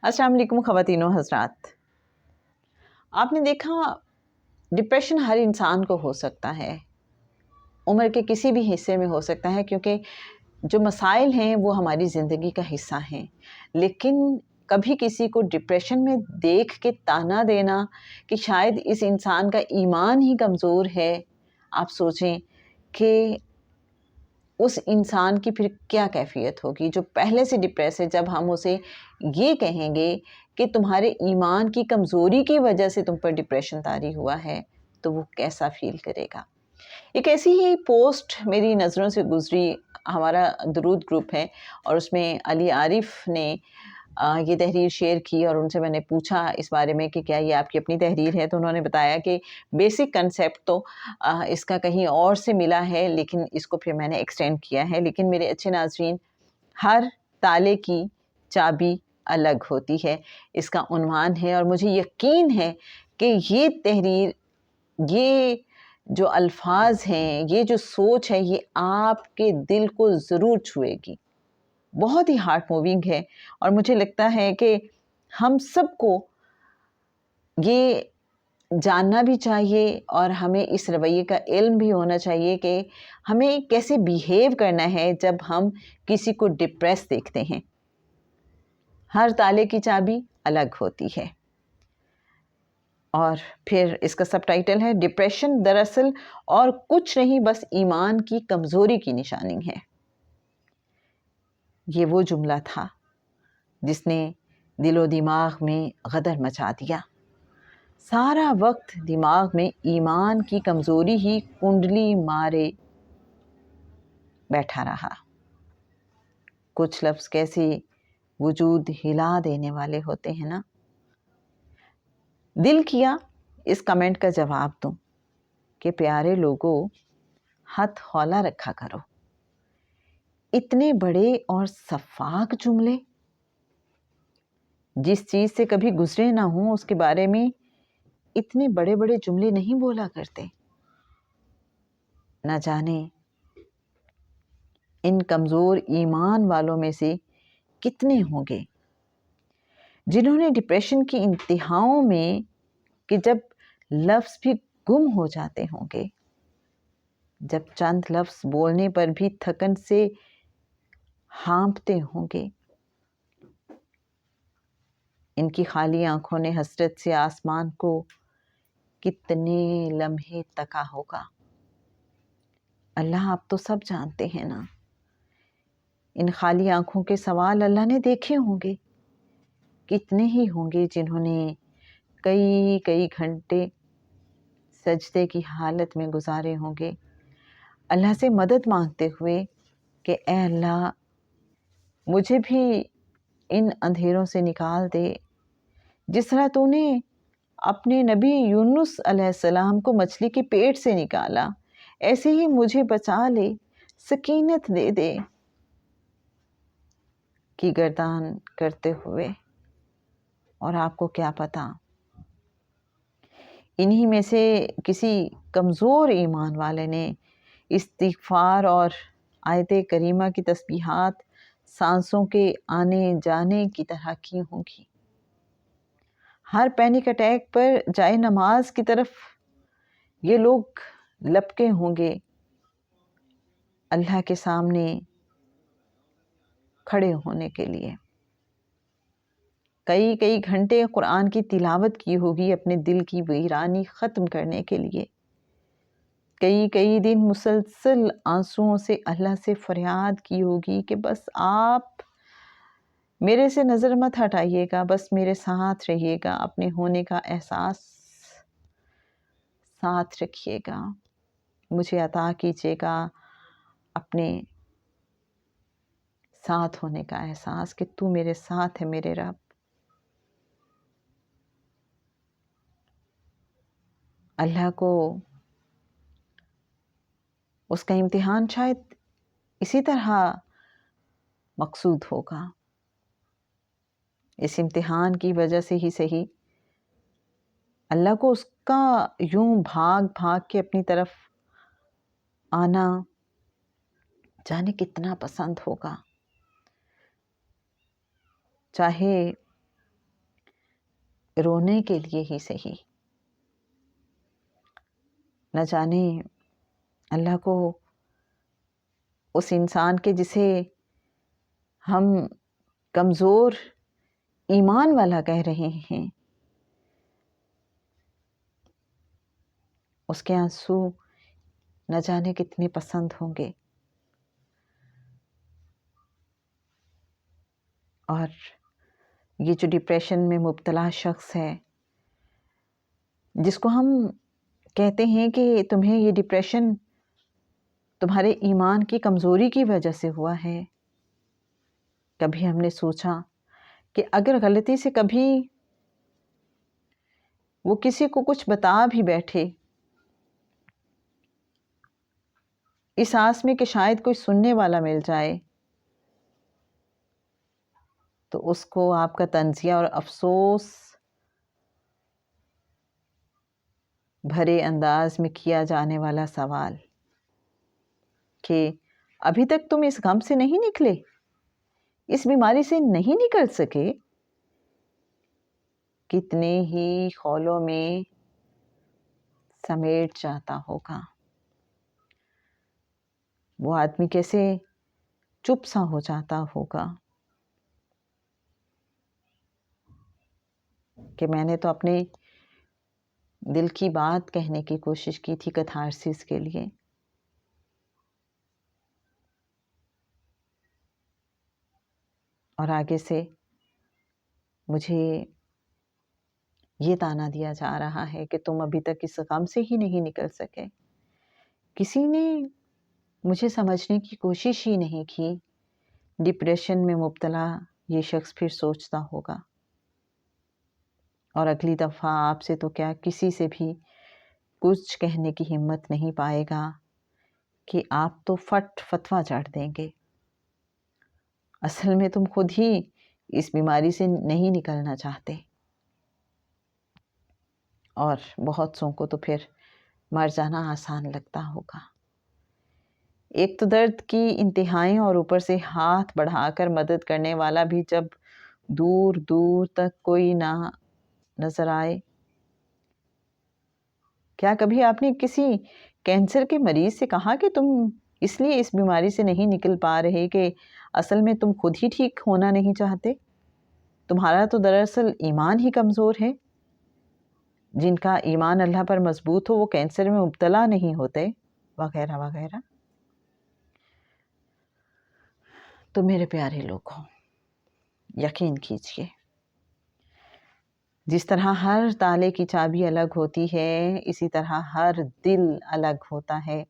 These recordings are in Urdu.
السلام علیکم خواتین و حضرات. آپ نے دیکھا ڈپریشن ہر انسان کو ہو سکتا ہے، عمر کے کسی بھی حصے میں ہو سکتا ہے، کیونکہ جو مسائل ہیں وہ ہماری زندگی کا حصہ ہیں. لیکن کبھی کسی کو ڈپریشن میں دیکھ کے طعنہ دینا کہ شاید اس انسان کا ایمان ہی کمزور ہے، آپ سوچیں کہ اس انسان کی پھر کیا کیفیت ہوگی جو پہلے سے ڈپریس ہے. جب ہم اسے یہ کہیں گے کہ تمہارے ایمان کی کمزوری کی وجہ سے تم پر ڈپریشن طاری ہوا ہے تو وہ کیسا فیل کرے گا. ایک ایسی ہی پوسٹ میری نظروں سے گزری، ہمارا درود گروپ ہے اور اس میں علی عارف نے یہ تحریر شیئر کی اور ان سے میں نے پوچھا اس بارے میں کہ کیا یہ آپ کی اپنی تحریر ہے، تو انہوں نے بتایا کہ بیسک کنسیپٹ تو اس کا کہیں اور سے ملا ہے، لیکن اس کو پھر میں نے ایکسٹینڈ کیا ہے. لیکن میرے اچھے ناظرین، ہر تالے کی چابی الگ ہوتی ہے، اس کا عنوان ہے، اور مجھے یقین ہے کہ یہ تحریر، یہ جو الفاظ ہیں، یہ جو سوچ ہے، یہ آپ کے دل کو ضرور چھوئے گی. بہت ہی ہارٹ موونگ ہے اور مجھے لگتا ہے کہ ہم سب کو یہ جاننا بھی چاہیے اور ہمیں اس رویے کا علم بھی ہونا چاہیے کہ ہمیں کیسے بیہیو کرنا ہے جب ہم کسی کو ڈپریس دیکھتے ہیں. ہر تالے کی چابی الگ ہوتی ہے. اور پھر اس کا سب ٹائٹل ہے ڈپریشن دراصل اور کچھ نہیں بس ایمان کی کمزوری کی نشانی ہے. یہ وہ جملہ تھا جس نے دل و دماغ میں غدر مچا دیا. سارا وقت دماغ میں ایمان کی کمزوری ہی کنڈلی مارے بیٹھا رہا. کچھ لفظ کیسے وجود ہلا دینے والے ہوتے ہیں نا. دل کیا اس کمنٹ کا جواب دوں کہ پیارے لوگوں، ہاتھ ہولا رکھا کرو. اتنے بڑے اور شفاف جملے جس چیز سے کبھی گزرے نہ ہوں اس کے بارے میں اتنے بڑے بڑے جملے نہیں بولا کرتے. نہ جانے ان کمزور ایمان والوں میں سے کتنے ہوں گے جنہوں نے ڈپریشن کی انتہاؤں میں کہ جب لفظ بھی گم ہو جاتے ہوں گے، جب چند لفظ بولنے پر بھی تھکن سے ہانپتے ہوں گے، ان کی خالی آنکھوں نے حسرت سے آسمان کو کتنے لمحے تکا ہوگا. اللہ آپ تو سب جانتے ہیں نا. ان خالی آنکھوں کے سوال اللہ نے دیکھے ہوں گے. کتنے ہی ہوں گے جنہوں نے کئی کئی گھنٹے سجدے کی حالت میں گزارے ہوں گے، اللہ سے مدد مانگتے ہوئے کہ اے اللہ مجھے بھی ان اندھیروں سے نکال دے، جس طرح تو نے اپنے نبی یونس علیہ السلام کو مچھلی کے پیٹ سے نکالا، ایسے ہی مجھے بچا لے، سکینت دے دے. کی گردان کرتے ہوئے. اور آپ کو کیا پتا، انہی میں سے کسی کمزور ایمان والے نے استغفار اور آیت کریمہ کی تسبیحات سانسوں کے آنے جانے کی طرح کی ہوں گی. ہر پینک اٹیک پر جائے نماز کی طرف یہ لوگ لپکے ہوں گے اللہ کے سامنے کھڑے ہونے کے لیے. کئی کئی گھنٹے قرآن کی تلاوت کی ہوگی اپنے دل کی ویرانی ختم کرنے کے لیے. کئی کئی دن مسلسل آنسوؤں سے اللہ سے فریاد کی ہوگی کہ بس آپ میرے سے نظر مت ہٹائیے گا، بس میرے ساتھ رہیے گا، اپنے ہونے کا احساس ساتھ رکھیے گا، مجھے عطا کیجیے گا اپنے ساتھ ہونے کا احساس کہ تو میرے ساتھ ہے میرے رب. اللہ کو اس کا امتحان شاید اسی طرح مقصود ہوگا. اس امتحان کی وجہ سے ہی صحیح اللہ کو اس کا یوں بھاگ بھاگ کے اپنی طرف آنا جانے کتنا پسند ہوگا. چاہے رونے کے لیے ہی صحیح. نہ جانے اللہ کو اس انسان کے جسے ہم کمزور ایمان والا کہہ رہے ہیں، اس کے آنسو نہ جانے کتنے پسند ہوں گے. اور یہ جو ڈپریشن میں مبتلا شخص ہے، جس کو ہم کہتے ہیں کہ تمہیں یہ ڈپریشن تمہارے ایمان کی کمزوری کی وجہ سے ہوا ہے، کبھی ہم نے سوچا کہ اگر غلطی سے کبھی وہ کسی کو کچھ بتا بھی بیٹھے، اس آس میں کہ شاید کوئی سننے والا مل جائے، تو اس کو آپ کا تنزیہ اور افسوس بھرے انداز میں کیا جانے والا سوال کہ ابھی تک تم اس غم سے نہیں نکلے، اس بیماری سے نہیں نکل سکے، کتنے ہی خولوں میں سمیٹ جاتا ہوگا. وہ آدمی کیسے چپ سا ہو جاتا ہوگا کہ میں نے تو اپنے دل کی بات کہنے کی کوشش کی تھی کتھارسس کے لیے، اور آگے سے مجھے یہ طعنہ دیا جا رہا ہے کہ تم ابھی تک اس غم سے ہی نہیں نکل سکے. کسی نے مجھے سمجھنے کی کوشش ہی نہیں کی. ڈپریشن میں مبتلا یہ شخص پھر سوچتا ہوگا، اور اگلی دفعہ آپ سے تو کیا کسی سے بھی کچھ کہنے کی ہمت نہیں پائے گا کہ آپ تو فٹ فتویٰ چڑھ دیں گے. اصل میں تم خود ہی اس بیماری سے نہیں نکلنا چاہتے، اور بہت سو کو تو پھر مر جانا آسان لگتا ہوگا. ایک تو درد کی انتہائیں، اور اوپر سے ہاتھ بڑھا کر مدد کرنے والا بھی جب دور دور تک کوئی نہ نظر آئے. کیا کبھی آپ نے کسی کینسر کے مریض سے کہا کہ تم اس لیے اس بیماری سے نہیں نکل پا رہے کہ اصل میں تم خود ہی ٹھیک ہونا نہیں چاہتے، تمہارا تو دراصل ایمان ہی کمزور ہے؟ جن کا ایمان اللہ پر مضبوط ہو وہ کینسر میں مبتلا نہیں ہوتے، وغیرہ وغیرہ. تو میرے پیارے لوگوں، یقین کیجئے، جس طرح ہر تالے کی چابی الگ ہوتی ہے، اسی طرح ہر دل الگ ہوتا ہے،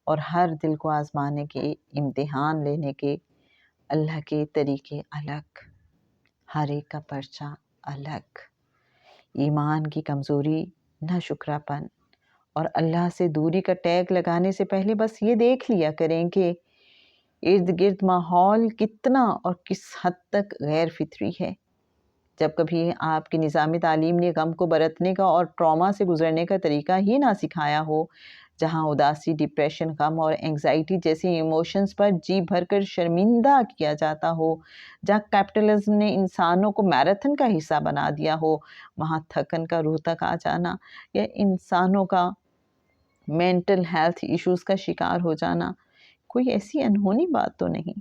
اور ہر دل کو آزمانے کے، امتحان لینے کے اللہ کے طریقے الگ، ہر ایک کا پرچہ الگ. ایمان کی کمزوری، ناشکراپن اور اللہ سے دوری کا ٹیگ لگانے سے پہلے بس یہ دیکھ لیا کریں کہ ارد گرد ماحول کتنا اور کس حد تک غیر فطری ہے. جب کبھی آپ کی نظام تعلیم نے غم کو برتنے کا اور ٹراما سے گزرنے کا طریقہ ہی نہ سکھایا ہو، جہاں اداسی، ڈپریشن، غم اور انگزائٹی جیسے ایموشنز پر جی بھر کر شرمندہ کیا جاتا ہو، جہاں کیپٹلزم نے انسانوں کو میراتھن کا حصہ بنا دیا ہو، وہاں تھکن کا روح تک آ جانا یا انسانوں کا مینٹل ہیلتھ ایشوز کا شکار ہو جانا کوئی ایسی انہونی بات تو نہیں.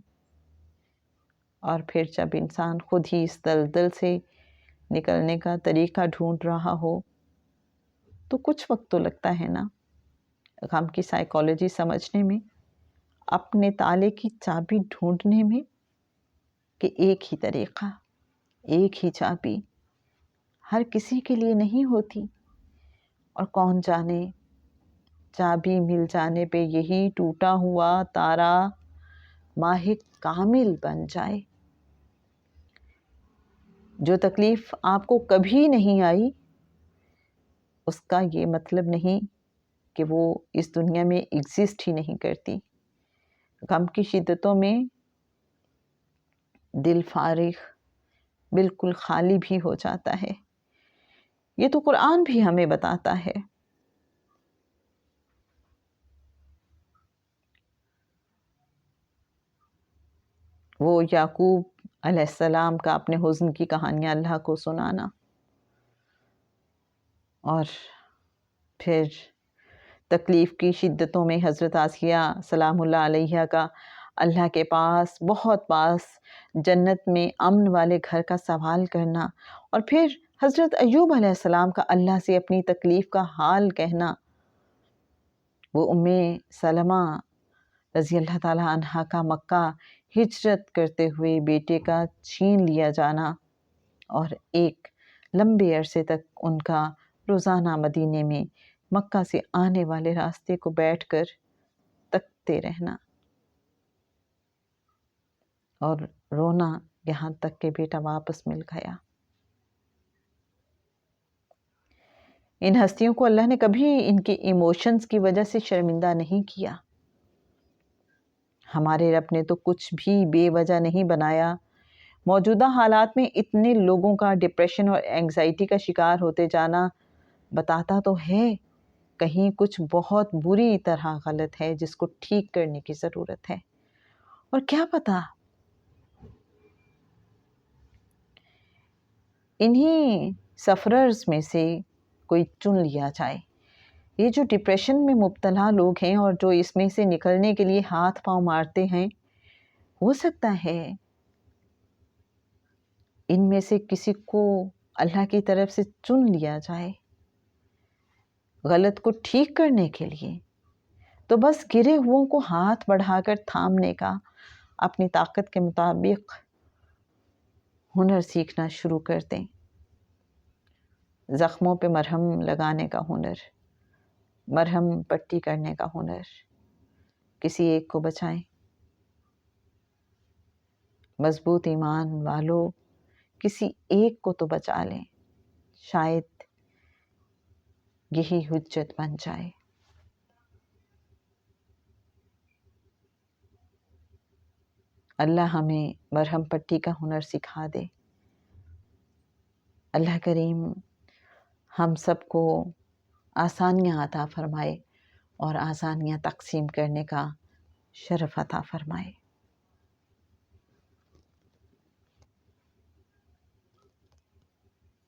اور پھر جب انسان خود ہی اس دلدل سے نکلنے کا طریقہ ڈھونڈ رہا ہو تو کچھ وقت تو لگتا ہے نا غم کی سائیکالوجی سمجھنے میں، اپنے تالے کی چابی ڈھونڈنے میں، کہ ایک ہی طریقہ، ایک ہی چابی ہر کسی کے لیے نہیں ہوتی، اور کون جانے چابی مل جانے پہ یہی ٹوٹا ہوا تارا ماہ کامل بن جائے. جو تکلیف آپ کو کبھی نہیں آئی، اس کا یہ مطلب نہیں کہ وہ اس دنیا میں ایگزسٹ ہی نہیں کرتی. غم کی شدتوں میں دل فارغ، بالکل خالی بھی ہو جاتا ہے. یہ تو قرآن بھی ہمیں بتاتا ہے. وہ یعقوب علیہ السلام کا اپنے حزن کی کہانیاں اللہ کو سنانا، اور پھر تکلیف کی شدتوں میں حضرت آسیہ سلام اللہ علیہ کا اللہ کے پاس بہت پاس جنت میں امن والے گھر کا سوال کرنا، اور پھر حضرت ایوب علیہ السلام کا اللہ سے اپنی تکلیف کا حال کہنا، وہ ام سلمہ رضی اللہ تعالی عنہا کا مکہ ہجرت کرتے ہوئے بیٹے کا چھین لیا جانا، اور ایک لمبے عرصے تک ان کا روزانہ مدینے میں مکہ سے آنے والے راستے کو بیٹھ کر تکتے رہنا اور رونا یہاں تک کہ بیٹا واپس مل گیا۔ ان ہستیوں کو اللہ نے کبھی ان کے ایموشنز کی وجہ سے شرمندہ نہیں کیا۔ ہمارے رب نے تو کچھ بھی بے وجہ نہیں بنایا۔ موجودہ حالات میں اتنے لوگوں کا ڈپریشن اور اینگزائٹی کا شکار ہوتے جانا بتاتا تو ہے کہیں کچھ بہت بری طرح غلط ہے جس کو ٹھیک کرنے کی ضرورت ہے۔ اور کیا پتا انہی سفررز میں سے کوئی چن لیا جائے۔ یہ جو ڈپریشن میں مبتلا لوگ ہیں اور جو اس میں سے نکلنے کے لیے ہاتھ پاؤں مارتے ہیں، ہو سکتا ہے ان میں سے کسی کو اللہ کی طرف سے چن لیا جائے غلط کو ٹھیک کرنے کے لیے۔ تو بس گرے ہوں کو ہاتھ بڑھا کر تھامنے کا اپنی طاقت کے مطابق ہنر سیکھنا شروع کر دیں۔ زخموں پہ مرہم لگانے کا ہنر، مرہم پٹی کرنے کا ہنر، کسی ایک کو بچائیں۔ مضبوط ایمان والو کسی ایک کو تو بچا لیں، شاید یہی حجت بن جائے۔ اللہ ہمیں مرہم پٹی کا ہنر سکھا دے۔ اللہ کریم ہم سب کو آسانیاں عطا فرمائے اور آسانیاں تقسیم کرنے کا شرف عطا فرمائے۔